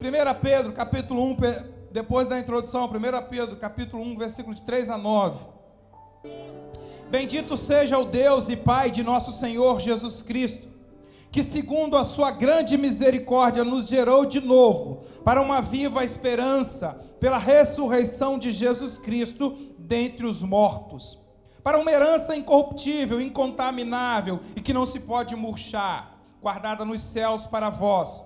1 Pedro, capítulo 1, depois da introdução, 1 Pedro, capítulo 1, versículo de 3 a 9. Bendito seja o Deus e Pai de nosso Senhor Jesus Cristo, que segundo a sua grande misericórdia nos gerou de novo para uma viva esperança pela ressurreição de Jesus Cristo dentre os mortos, para uma herança incorruptível, incontaminável e que não se pode murchar, guardada nos céus para vós,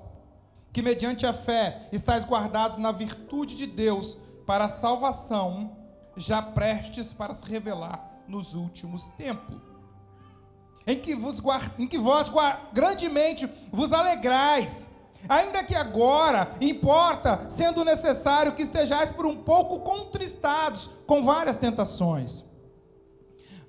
que mediante a fé estáis guardados na virtude de Deus para a salvação, já prestes para se revelar nos últimos tempos, em que vós grandemente vos alegrais, ainda que agora importa, sendo necessário que estejais por um pouco contristados com várias tentações,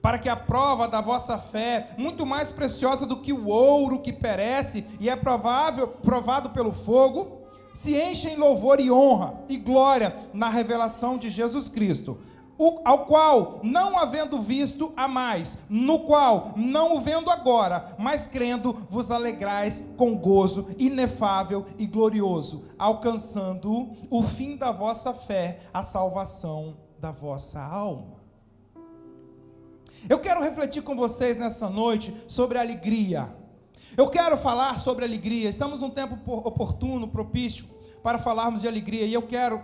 para que a prova da vossa fé, muito mais preciosa do que o ouro que perece e é provado pelo fogo, se encha em louvor e honra e glória na revelação de Jesus Cristo, ao qual, não havendo visto, amais, no qual, não o vendo agora, mas crendo, vos alegrais com gozo inefável e glorioso, alcançando o fim da vossa fé, a salvação da vossa alma. Eu quero refletir com vocês nessa noite sobre alegria. Eu quero falar sobre alegria. Estamos num tempo oportuno, propício, para falarmos de alegria, e eu quero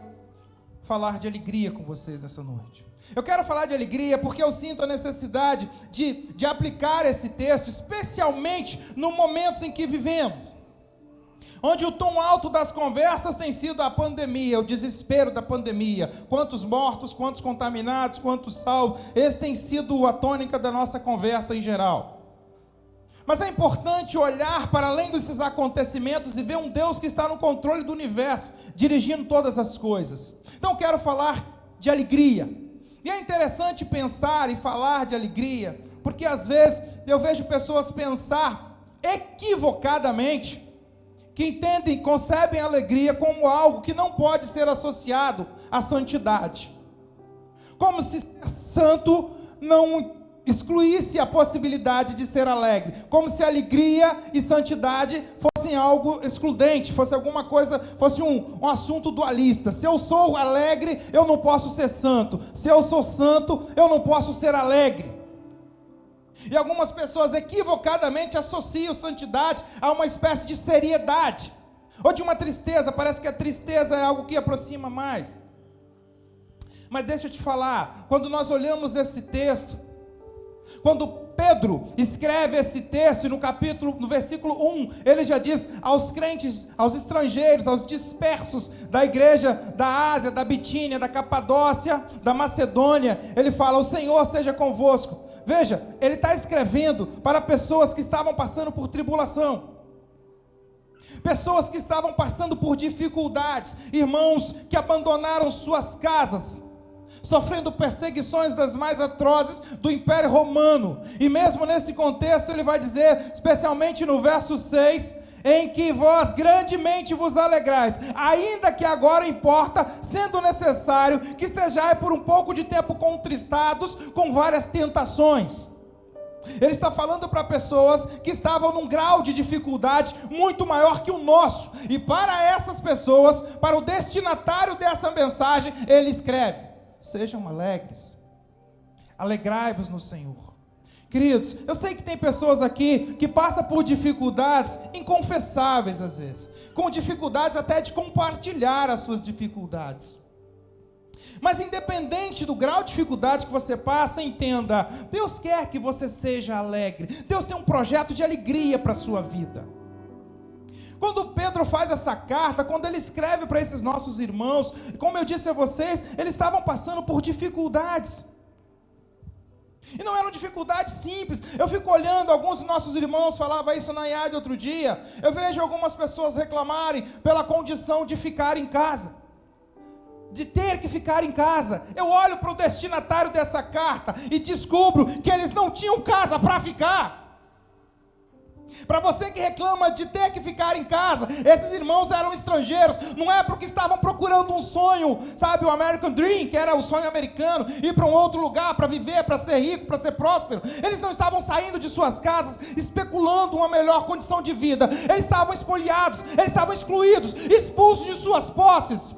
falar de alegria com vocês nessa noite. Eu quero falar de alegria porque eu sinto a necessidade de aplicar esse texto, especialmente nos momentos em que vivemos, onde o tom alto das conversas tem sido a pandemia, o desespero da pandemia, quantos mortos, quantos contaminados, quantos salvos, esse tem sido a tônica da nossa conversa em geral. Mas é importante olhar para além desses acontecimentos e ver um Deus que está no controle do universo, dirigindo todas as coisas. Então eu quero falar de alegria. E é interessante pensar e falar de alegria, porque às vezes eu vejo pessoas pensar equivocadamente, que entendem, concebem a alegria como algo que não pode ser associado à santidade. Como se ser santo não excluísse a possibilidade de ser alegre, como se alegria e santidade fossem algo excludente, fosse alguma coisa, fosse um assunto dualista. Se eu sou alegre, eu não posso ser santo. Se eu sou santo, eu não posso ser alegre. E algumas pessoas equivocadamente associam santidade a uma espécie de seriedade, ou de uma tristeza. Parece que a tristeza é algo que aproxima mais. Mas deixa eu te falar, quando nós olhamos esse texto, quando Pedro escreve esse texto, no versículo 1, ele já diz aos crentes, aos estrangeiros, aos dispersos da igreja da Ásia, da Bitínia, da Capadócia, da Macedônia, ele fala: o Senhor seja convosco. Veja, ele está escrevendo para pessoas que estavam passando por tribulação, pessoas que estavam passando por dificuldades, irmãos que abandonaram suas casas, sofrendo perseguições das mais atrozes do Império Romano. E mesmo nesse contexto ele vai dizer, especialmente no verso 6, em que vós grandemente vos alegrais, ainda que agora importa, sendo necessário, que estejais por um pouco de tempo contristados com várias tentações. Ele está falando para pessoas que estavam num grau de dificuldade muito maior que o nosso, e para essas pessoas, para o destinatário dessa mensagem, ele escreve: sejam alegres, alegrai-vos no Senhor. Queridos, eu sei que tem pessoas aqui que passam por dificuldades inconfessáveis às vezes, com dificuldades até de compartilhar as suas dificuldades. Mas independente do grau de dificuldade que você passa, entenda, Deus quer que você seja alegre. Deus tem um projeto de alegria para a sua vida. Quando Pedro faz essa carta, quando ele escreve para esses nossos irmãos, como eu disse a vocês, eles estavam passando por dificuldades. E não eram dificuldades simples. Eu fico olhando, alguns dos nossos irmãos falavam isso na IAD outro dia. Eu vejo algumas pessoas reclamarem pela condição de ficar em casa, de ter que ficar em casa. Eu olho para o destinatário dessa carta e descubro que eles não tinham casa para ficar. Para você que reclama de ter que ficar em casa, esses irmãos eram estrangeiros, não é porque estavam procurando um sonho, sabe, o American Dream, que era o sonho americano, ir para um outro lugar para viver, para ser rico, para ser próspero. Eles não estavam saindo de suas casas especulando uma melhor condição de vida. Eles estavam espoliados, eles estavam excluídos, expulsos de suas posses,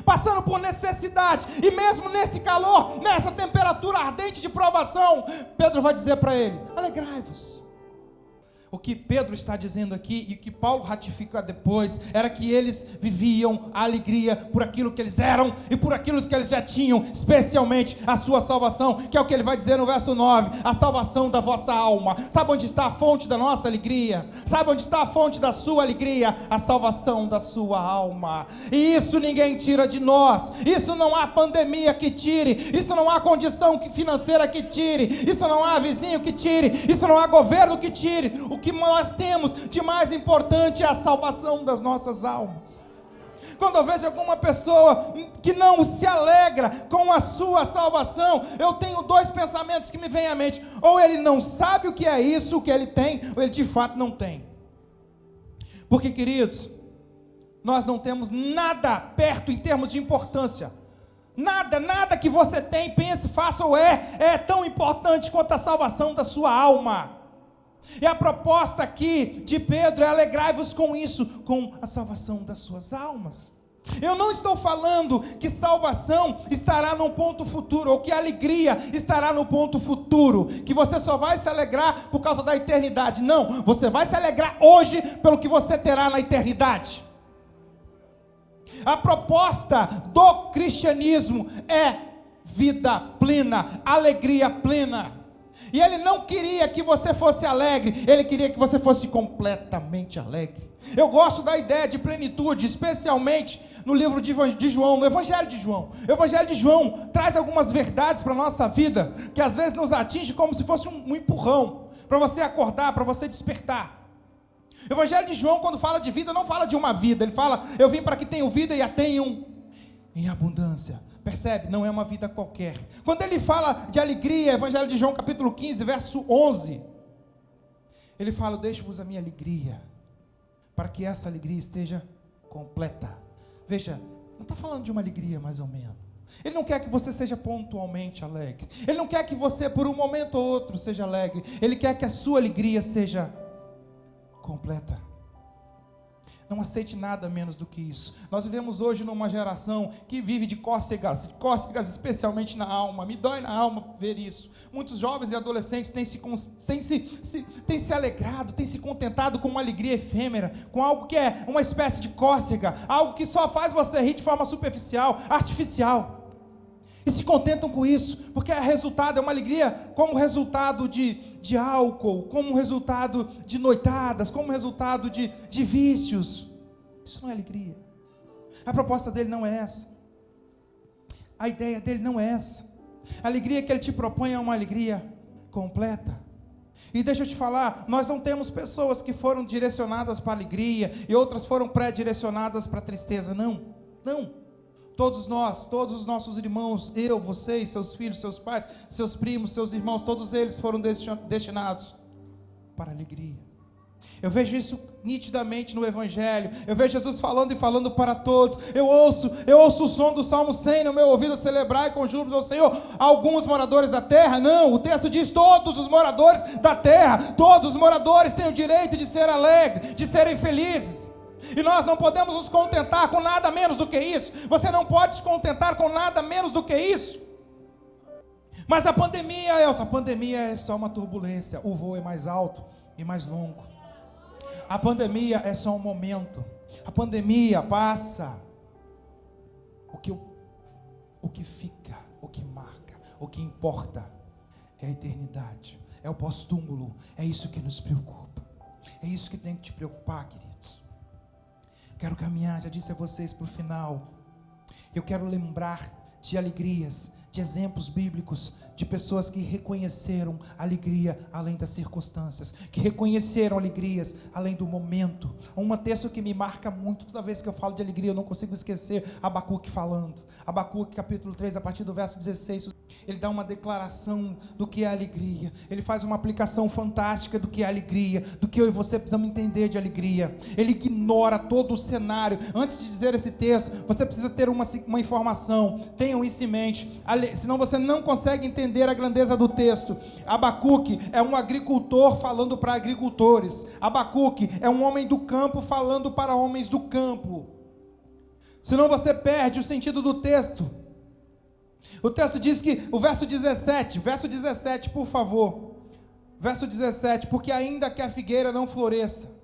passando por necessidade. E mesmo nesse calor, nessa temperatura ardente de provação, Pedro vai dizer para ele: alegrai-vos. O que Pedro está dizendo aqui, e que Paulo ratifica depois, era que eles viviam a alegria por aquilo que eles eram e por aquilo que eles já tinham, especialmente a sua salvação, que é o que ele vai dizer no verso 9, a salvação da vossa alma. Sabe onde está a fonte da nossa alegria? Sabe onde está a fonte da sua alegria? A salvação da sua alma. E isso ninguém tira de nós, isso não há pandemia que tire, isso não há condição financeira que tire, isso não há vizinho que tire, isso não há governo que tire. O que nós temos de mais importante é a salvação das nossas almas. Quando eu vejo alguma pessoa que não se alegra com a sua salvação, eu tenho dois pensamentos que me vêm à mente: ou ele não sabe o que é isso, o que ele tem, ou ele de fato não tem. Porque, queridos, nós não temos nada perto em termos de importância. Nada que você tem, pense, faça ou é tão importante quanto a salvação da sua alma. E a proposta aqui de Pedro é: alegrai-vos com isso, com a salvação das suas almas. Eu não estou falando que salvação estará no ponto futuro, ou que alegria estará no ponto futuro, que você só vai se alegrar por causa da eternidade. Não, você vai se alegrar hoje pelo que você terá na eternidade. A proposta do cristianismo é vida plena, alegria plena. E ele não queria que você fosse alegre, ele queria que você fosse completamente alegre. Eu gosto da ideia de plenitude, especialmente no livro de João, no Evangelho de João. O Evangelho de João traz algumas verdades para a nossa vida, que às vezes nos atinge como se fosse um empurrão, para você acordar, para você despertar. O Evangelho de João, quando fala de vida, não fala de uma vida, ele fala: eu vim para que tenham vida e a tenham em abundância. Percebe? Não é uma vida qualquer. Quando ele fala de alegria, Evangelho de João capítulo 15, verso 11, ele fala: deixo-vos a minha alegria, para que essa alegria esteja completa. Veja, não está falando de uma alegria mais ou menos. Ele não quer que você seja pontualmente alegre. Ele não quer que você por um momento ou outro seja alegre. Ele quer que a sua alegria seja completa. Não aceite nada menos do que isso. Nós vivemos hoje numa geração que vive de cócegas especialmente na alma. Me dói na alma ver isso. Muitos jovens e adolescentes têm se alegrado, têm se contentado com uma alegria efêmera, com algo que é uma espécie de cócega, algo que só faz você rir de forma superficial, artificial. E se contentam com isso, porque é resultado, é uma alegria como resultado de álcool, como resultado de noitadas, como resultado de vícios. Isso não é alegria. A proposta dele não é essa. A ideia dele não é essa. A alegria que ele te propõe é uma alegria completa. E deixa eu te falar, nós não temos pessoas que foram direcionadas para a alegria e outras foram pré-direcionadas para a tristeza, não. Todos nós, todos os nossos irmãos, eu, vocês, seus filhos, seus pais, seus primos, seus irmãos, todos eles foram destinados para a alegria. Eu vejo isso nitidamente no Evangelho. Eu vejo Jesus falando e falando para todos. Eu ouço o som do Salmo 100 no meu ouvido: celebrai com júbilo ao Senhor alguns moradores da terra. Não, o texto diz: todos os moradores da terra, todos os moradores têm o direito de ser alegres, de serem felizes. E nós não podemos nos contentar com nada menos do que isso. Você não pode se contentar com nada menos do que isso. Mas a pandemia é só uma turbulência. O voo é mais alto e mais longo. A pandemia é só um momento. A pandemia passa. O que fica, o que marca, o que importa é a eternidade, é o pós-túmulo. É isso que nos preocupa. É isso que tem que te preocupar, queridos. Quero caminhar, já disse a vocês, para o final. Eu quero lembrar de alegrias de exemplos bíblicos, de pessoas que reconheceram alegria além das circunstâncias, que reconheceram alegrias além do momento. Um texto que me marca muito, toda vez que eu falo de alegria, eu não consigo esquecer Abacuque falando. Abacuque capítulo 3, a partir do verso 16, ele dá uma declaração do que é alegria, ele faz uma aplicação fantástica do que é alegria, do que eu e você precisamos entender de alegria. Ele ignora todo o cenário. Antes de dizer esse texto, você precisa ter uma informação, tenham isso em mente, senão você não consegue entender a grandeza do texto. Abacuque é um agricultor falando para agricultores. Abacuque é um homem do campo falando para homens do campo. Senão você perde o sentido do texto. O texto diz que, o verso 17, por favor, verso 17, porque ainda que a figueira não floresça,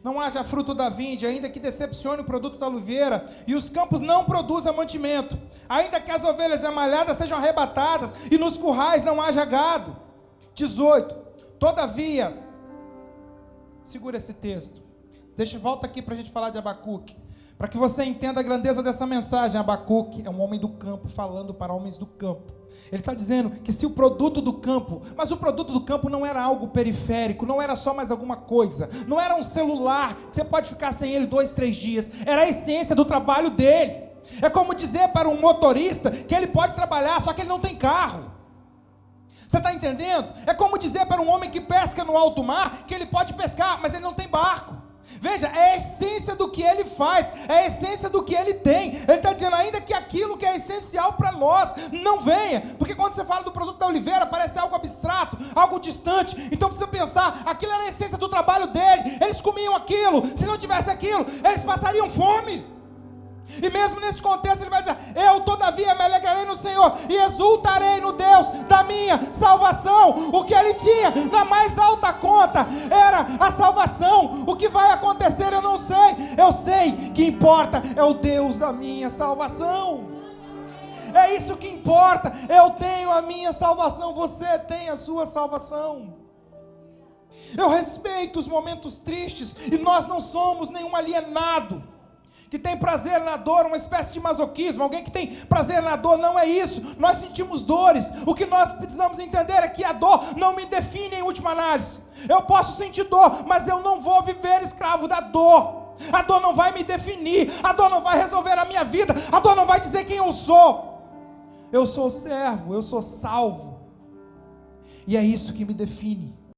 não haja fruto da vinde, ainda que decepcione o produto da oliveira, e os campos não produzam mantimento, ainda que as ovelhas amalhadas sejam arrebatadas, e nos currais não haja gado. 18, todavia, segura esse texto, volta aqui para a gente falar de Abacuque, para que você entenda a grandeza dessa mensagem. Abacuque é um homem do campo falando para homens do campo. Ele está dizendo que se o produto do campo, mas o produto do campo não era algo periférico, não era só mais alguma coisa, não era um celular, que você pode ficar sem ele 2, 3 dias, era a essência do trabalho dele. É como dizer para um motorista que ele pode trabalhar, só que ele não tem carro. Você está entendendo? É como dizer para um homem que pesca no alto mar, que ele pode pescar, mas ele não tem barco. Veja, é a essência do que ele faz, é a essência do que ele tem. Ele está dizendo, ainda que aquilo que é essencial para nós não venha, porque quando você fala do produto da oliveira, parece algo abstrato, algo distante. Então precisa pensar, aquilo era a essência do trabalho dele, eles comiam aquilo, se não tivesse aquilo, eles passariam fome. E mesmo nesse contexto ele vai dizer, eu todavia me alegrarei no Senhor e exultarei no Deus da minha salvação. O que ele tinha na mais alta conta era a salvação. O que vai acontecer eu não sei, eu sei que importa é o Deus da minha salvação. É isso que importa, eu tenho a minha salvação, você tem a sua salvação. Eu respeito os momentos tristes e nós não somos nenhum alienado que tem prazer na dor, uma espécie de masoquismo. Alguém que tem prazer na dor, não é isso. Nós sentimos dores. O que nós precisamos entender é que a dor não me define em última análise. Eu posso sentir dor, mas eu não vou viver escravo da dor. A dor não vai me definir, a dor não vai resolver a minha vida, a dor não vai dizer quem eu sou. Eu sou servo, eu sou salvo, e é isso que me define.